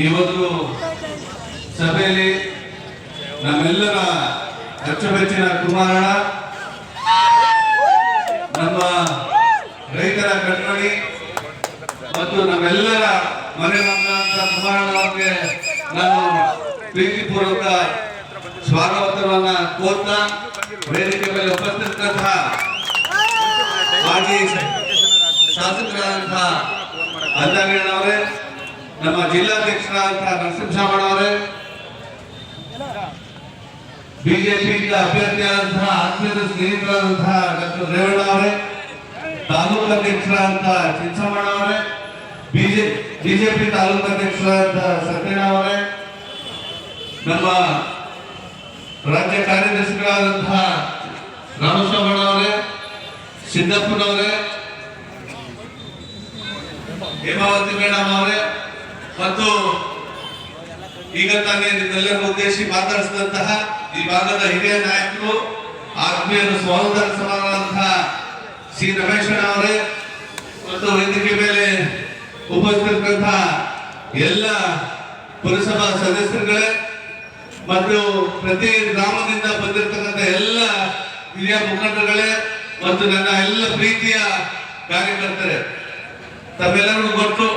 ಇವತ್ತು ಸಭೆಯಲ್ಲಿ ನಮ್ಮೆಲ್ಲರ ಅಚ್ಚುಮೆಚ್ಚಿನ ಕುಮಾರಣ್ಣ, ನಮ್ಮ ರೈತರ ಕಣ್ಮಣಿ ಮತ್ತು ನಮ್ಮೆಲ್ಲರ ಮನೆ ಮಗನಾದಂತ ಕುಮಾರಣ್ಣವರಿಗೆ ನಾನು ಪ್ರೀತಿಪೂರ್ವಕ ಸ್ವಾಗತವನ್ನ ಕೋರ್ತಾ, ವೇದಿಕೆ ಮೇಲೆ ಉಪಸ್ಥಿತರಾದಂತಹ ಮಾಜಿ ಶಾಸಕರಾದಂತಹ ಅಂಜಾಗಣ್ಣವರೇ, ನಮ್ಮ ಜಿಲ್ಲಾಧ್ಯಕ್ಷರಾದಂತಹ ನರಸಿಂಹರಾಮಣ್ಣವರೇ, ಬಿಜೆಪಿಯಿಂದ ಅಭ್ಯರ್ಥಿಯಾದಂತಹ ಆತ್ಮೀಯ ಸ್ನೇಹಿತರಾದಂತಹ ಡಾಕ್ಟರ್ ರೇವಣ್ಣ ಅವರೇ, ತಾಲೂಕು ಅಧ್ಯಕ್ಷರಾದಂತಹ ಚಿಂಚಮಣ್ಣ ಅವರೇ, ಬಿಜೆಪಿ ತಾಲೂಕು ಅಧ್ಯಕ್ಷರಾದಂತಹ ಸತ್ಯಣ್ಣ ಅವರೇ, ನಮ್ಮ ರಾಜ್ಯ ಕಾರ್ಯದರ್ಶಿಗಳಾದಂತಹ ರಾಮಸ್ವಾಮಣ್ಣ ಅವರೇ, ಸಿದ್ದಪ್ಪನವರೇ, ಹೇಮಾವತಿ ಮೇಡಮ್ ಅವರೇ ಮತ್ತು ಈಗ ತಾನೇ ನಿಮ್ಮೆಲ್ಲರನ್ನು ಉದ್ದೇಶಿಸಿ ಮಾತನಾಡಿಸಿದಂತಹ ಈ ಭಾಗದ ಹಿರಿಯ ನಾಯಕರು, ಆತ್ಮೀಯರು, ಸಹೋದರ ಸಮಾನರಾದಂತಹ ಸಿ ರಮೇಶಣ್ಣ ಅವರೇ ಮತ್ತು ವೇದಿಕೆ ಮೇಲೆ ಉಪಸ್ಥಿತರಿರುವಂತಹ ಎಲ್ಲ ಪುರಸಭಾ ಸದಸ್ಯರುಗಳೇ ಮತ್ತು ಪ್ರತಿ ಗ್ರಾಮದಿಂದ ಬಂದಿರತಕ್ಕಂಥ ಎಲ್ಲ ಹಿರಿಯ ಮುಖಂಡರುಗಳೇ ಮತ್ತು ನನ್ನ ಎಲ್ಲ ಪ್ರೀತಿಯ ಕಾರ್ಯಕರ್ತರೇ, ತಮ್ಮೆಲ್ಲರಿಗೂ ಗೊತ್ತು